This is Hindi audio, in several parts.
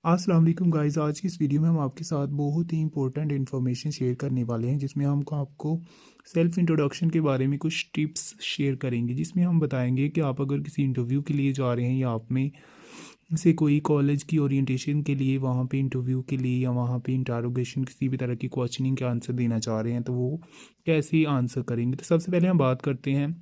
अस्सलाम वालेकुम गाइस। आज की इस वीडियो में हम आपके साथ बहुत ही इंपॉर्टेंट इन्फॉर्मेशन शेयर करने वाले हैं, जिसमें हम आपको सेल्फ इंट्रोडक्शन के बारे में कुछ टिप्स शेयर करेंगे, जिसमें हम बताएंगे कि आप अगर किसी इंटरव्यू के लिए जा रहे हैं या आप में से कोई कॉलेज की ओरिएंटेशन के लिए वहाँ पे इंटरव्यू के लिए या वहाँ पे इंटरोगेशन किसी भी तरह की क्वेश्चनिंग के आंसर देना चाह रहे हैं तो वो कैसे आंसर करेंगे। तो सबसे पहले हम बात करते हैं,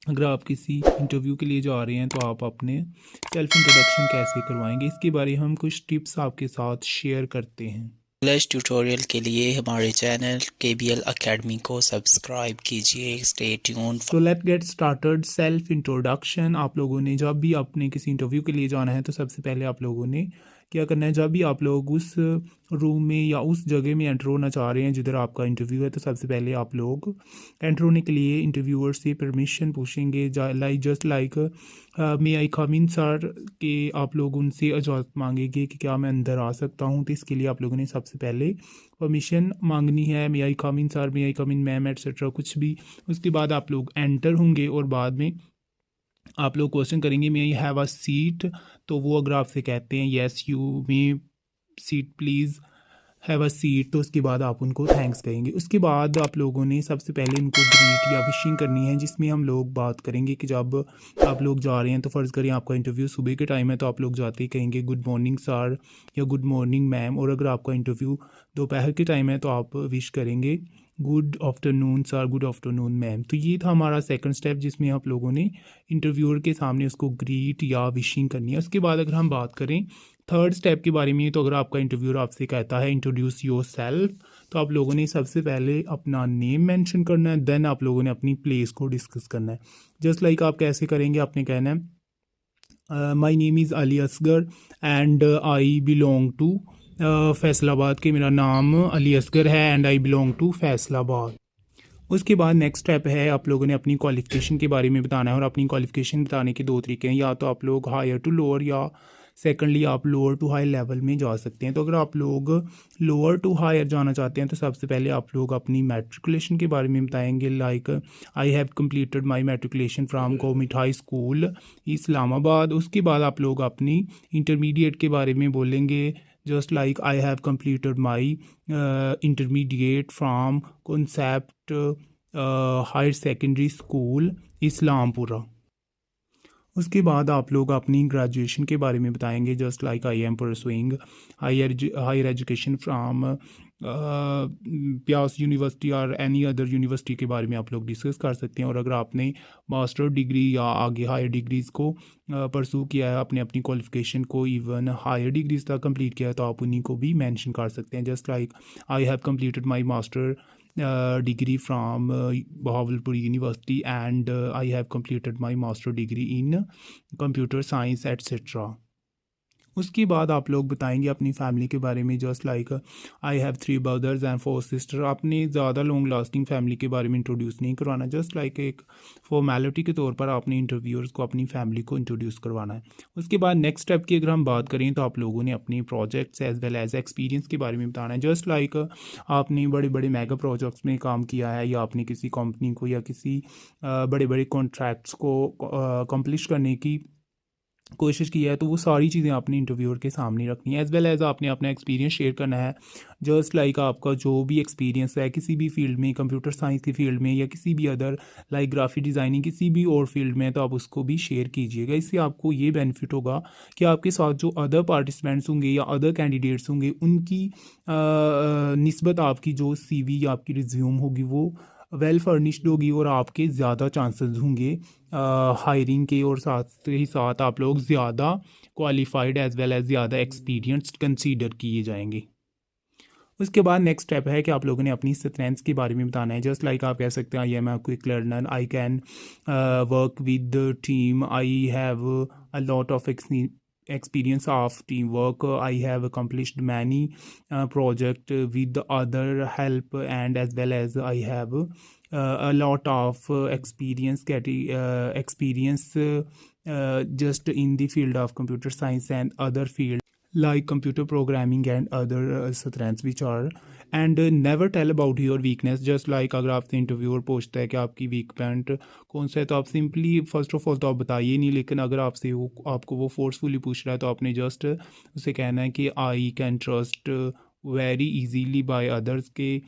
अगर आप किसी इंटरव्यू के लिए जा रहे हैं तो आप अपने सेल्फ इंट्रोडक्शन कैसे करवाएंगे, इसके बारे में हम कुछ टिप्स आपके साथ शेयर करते हैं। इंग्लिश ट्यूटोरियल के लिए हमारे चैनल KBL अकेडमी को सब्सक्राइब कीजिए। Stay tune. So let get started. Self introduction. आप लोगों ने जब भी अपने किसी इंटरव्यू के लिए जाना है तो सबसे पहले आप लोगों ने क्या करना है, जब भी आप लोग उस रूम में या उस जगह में एंटर होना चाह रहे हैं जिधर आपका इंटरव्यू है, तो सबसे पहले आप लोग एंटर होने के लिए इंटरव्यूअर से परमिशन पूछेंगे। Just like may I come in sir, के आप लोग उनसे इजाज़त मांगेंगे कि क्या मैं अंदर आ सकता हूँ। तो इसके लिए आप लोगों ने सबसे पहले परमिशन मांगनी है, may I come in sir, may I come in ma'am etcetera कुछ भी। उसके बाद आप लोग एंटर होंगे और बाद में आप लोग क्वेश्चन करेंगे मे आई हैव अ सीट। तो वो अगर आपसे कहते हैं yes you may seat please have a seat, तो उसके बाद आप उनको थैंक्स कहेंगे। उसके बाद आप लोगों ने सबसे पहले उनको ग्रीट या विशिंग करनी है, जिसमें हम लोग बात करेंगे कि जब आप लोग जा रहे हैं तो फ़र्ज़ करें आपका इंटरव्यू सुबह के टाइम है तो आप लोग जाते ही कहेंगे गुड मॉर्निंग सर या गुड मॉर्निंग मैम, और अगर आपका इंटरव्यू दोपहर के टाइम है तो आप विश करेंगे good afternoon sir, good afternoon ma'am. तो ये था हमारा सेकंड स्टेप, जिसमें आप लोगों ने इंटरव्यूअर के सामने उसको ग्रीट या विशिंग करनी है। उसके बाद अगर हम बात करें थर्ड स्टेप के बारे में, तो अगर आपका इंटरव्यूअर आपसे कहता है इंट्रोड्यूस योर सेल्फ, तो आप लोगों ने सबसे पहले अपना नेम मेंशन करना है, देन आप लोगों ने अपनी प्लेस को डिस्कस करना है। जस्ट लाइक आप कैसे करेंगे, आपने कहना है my name is Ali Asgar and I belong to Faisalabad, के मेरा नाम अली असगर है and I belong to Faisalabad. उसके बाद नेक्स्ट स्टेप है, आप लोगों ने अपनी क्वालिफ़िकेशन के बारे में बताना है, और अपनी क्वालिफ़िकेशन बताने के दो तरीके हैं, या तो आप लोग हायर टू लोअर या सेकंडली आप लोअर टू हाई लेवल में जा सकते हैं। तो अगर आप लोग लोअर टू हायर जाना चाहते हैं तो सबसे पहले आप लोग अपनी मैट्रिकुलेशन के बारे में बताएंगे, like I have completed my matriculation from government high school Islamabad. उसके बाद आप लोग अपनी इंटरमीडिएट के बारे में बोलेंगे, just like I have completed my intermediate from concept higher secondary school Islampura. उसके बाद आप लोग अपनी ग्रेजुएशन के बारे में बताएंगे, just like I am pursuing higher education from प्यास यूनिवर्सिटी और एनी अदर यूनिवर्सिटी के बारे में आप लोग डिस्कस कर सकते हैं। और अगर आपने मास्टर डिग्री या आगे हायर डिग्रीज़ को परसू किया है, अपने अपनी क्वालिफिकेशन को इवन हायर डिग्रीज तक कंप्लीट किया है, तो आप उन्हीं को भी मेंशन कर सकते हैं, just like I have completed my master degree from Bahawalpur University and I have completed my master degree in computer science etc. उसके बाद आप लोग बताएंगे अपनी फैमिली के बारे में, just like I have 3 brothers and 4 sister. आपने ज़्यादा लॉन्ग लास्टिंग फैमिली के बारे में इंट्रोड्यूस नहीं करवाना, जस्ट लाइक एक फॉर्मेलिटी के तौर पर आपने इंटरव्यूअर्स को अपनी फैमिली को इंट्रोड्यूस करवाना है। उसके बाद नेक्स्ट स्टेप की अगर हम बात करें तो आप लोगों ने अपने projects as well as experience के बारे में बताना है, जस्ट लाइक आपने बड़े बड़े मेगा प्रोजेक्ट्स में काम किया है या आपने किसी कंपनी को या किसी बड़े बड़े कॉन्ट्रैक्ट्स को कंप्लीट करने की कोशिश की है, तो वो सारी चीज़ें आपने इंटरव्यूअर के सामने रखनी है, एज़ वेल एज़ आपने अपना एक्सपीरियंस शेयर करना है, जस्ट लाइक आपका जो भी एक्सपीरियंस है किसी भी फील्ड में, कंप्यूटर साइंस की फील्ड में या किसी भी अदर लाइक ग्राफिक डिज़ाइनिंग किसी भी और फील्ड में, तो आप उसको भी शेयर कीजिएगा। इससे आपको ये बेनिफिट होगा कि आपके साथ जो अदर पार्टिसिपेंट्स होंगे या अदर कैंडिडेट्स होंगे उनकी निस्बत आपकी जो CV या आपकी रिज्यूम होगी वो वेल फर्निश्ड होगी और आपके ज़्यादा चांसेस होंगे हायरिंग के, और साथ ही साथ आप लोग ज़्यादा क्वालिफाइड एज वेल एज ज़्यादा एक्सपीरियंस्ड कंसीडर किए जाएंगे। उसके बाद नेक्स्ट स्टेप है कि आप लोगों ने अपनी स्ट्रेंथ्स के बारे में बताना है, जस्ट लाइक आप कह सकते हैं I am a quick learner, I can work with team, I have a lot of experience of teamwork, I have accomplished many project with other help, and as well as I have a lot of experience just in the field of computer science and other field like computer programming and other strengths which are, and never tell about your weakness. just like अगर आपसे इंटरव्यूअर पूछता है कि आपकी वीक पॉइंट कौन सा है, तो आप सिंपली फर्स्ट ऑफ ऑल तो आप बताइए नहीं, लेकिन अगर आपसे वो आपको वो फोर्सफुली पूछ रहा है तो आपने जस्ट उसे कहना है कि I can trust very easily by others के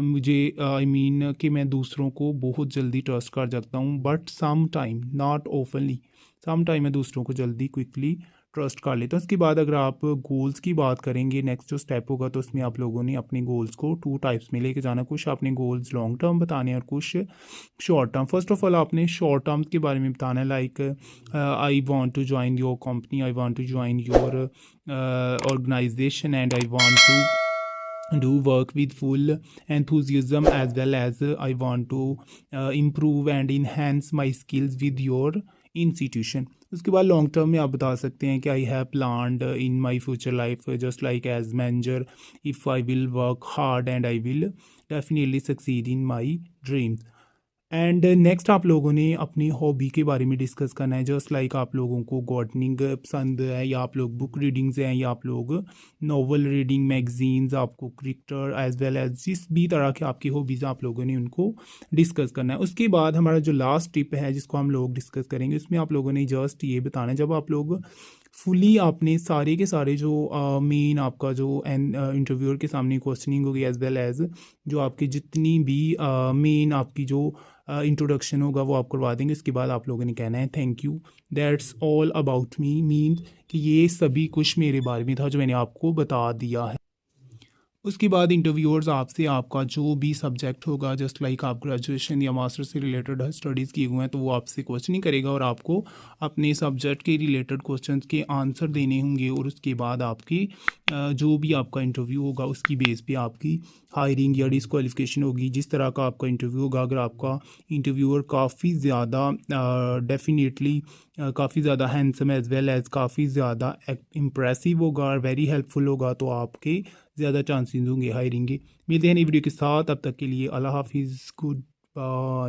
मुझे आई मीन कि मैं दूसरों को बहुत जल्दी ट्रस्ट कर सकता हूँ, but some time not openly, some time मैं दूसरों को जल्दी क्विकली ट्रस्ट कर लेता हूँ। उसके बाद अगर आप गोल्स की बात करेंगे, नेक्स्ट जो स्टेप होगा, तो उसमें आप लोगों ने अपने गोल्स को 2 टाइप्स में लेके जाना। कुछ आपने गोल्स लॉन्ग टर्म बताने हैं और कुछ short term. First of all आपने शॉर्ट टर्म के बारे में बताना है, like I want to join your company, I want to join your organisation and I want to do work with full enthusiasm, as well as I want to improve and enhance my skills with your institution. उसके बाद लॉन्ग टर्म में आप बता सकते हैं कि I have planned in my future life just like as manager, if I will work hard and I will definitely succeed in my dreams. And next आप लोगों ने अपनी हॉबी के बारे में डिस्कस करना है, जस्ट लाइक आप लोगों को गार्डनिंग पसंद है, या आप लोग बुक रीडिंग्स हैं, या आप लोग नॉवल रीडिंग, मैगजीन्स, आपको क्रिकेटर एज वेल एज जिस भी तरह के आपकी हॉबीज़ आप लोगों ने उनको डिस्कस करना है। उसके बाद हमारा जो लास्ट टिप है जिसको हम लोग डिस्कस करेंगे, उसमें आप लोगों ने जस्ट ये बताना है, जब आप लोग फुली आपने सारे के सारे जो मेन आपका जो इंटरव्यूअर के सामने क्वेश्चनिंग होगी, एज वेल एज जो आपकी जितनी भी मेन आपकी जो इंट्रोडक्शन होगा वो आप करवा देंगे। इसके बाद आप लोगों ने कहना है thank you, that's all about me, mean कि ये सभी कुछ मेरे बारे में था जो मैंने आपको बता दिया है। उसके बाद इंटरव्यूअर्स आपसे आपका जो भी सब्जेक्ट होगा, जस्ट लाइक आप ग्रेजुएशन या मास्टर से रिलेटेड स्टडीज़ किए हुए हैं, तो वो आपसे क्वेश्चनिंग करेगा और आपको अपने सब्जेक्ट के रिलेटेड क्वेश्चंस के आंसर देने होंगे। और उसके बाद आपकी जो भी आपका इंटरव्यू होगा उसकी बेस पे आपकी हायरिंग या डिस्क्वालिफिकेशन होगी। जिस तरह का आपका इंटरव्यू होगा, अगर आपका इंटरव्यूअर काफ़ी ज़्यादा डेफिनेटली काफ़ी ज़्यादा हैंडसम एज वेल एज काफ़ी ज़्यादा इम्प्रेसिव होगा और वेरी हेल्पफुल होगा, तो आपके ज़्यादा चांसेस होंगे हायरिंग के। मिलते हैं नई वीडियो के साथ, अब तक के लिए अल्लाह हाफिज़, गुड बाय।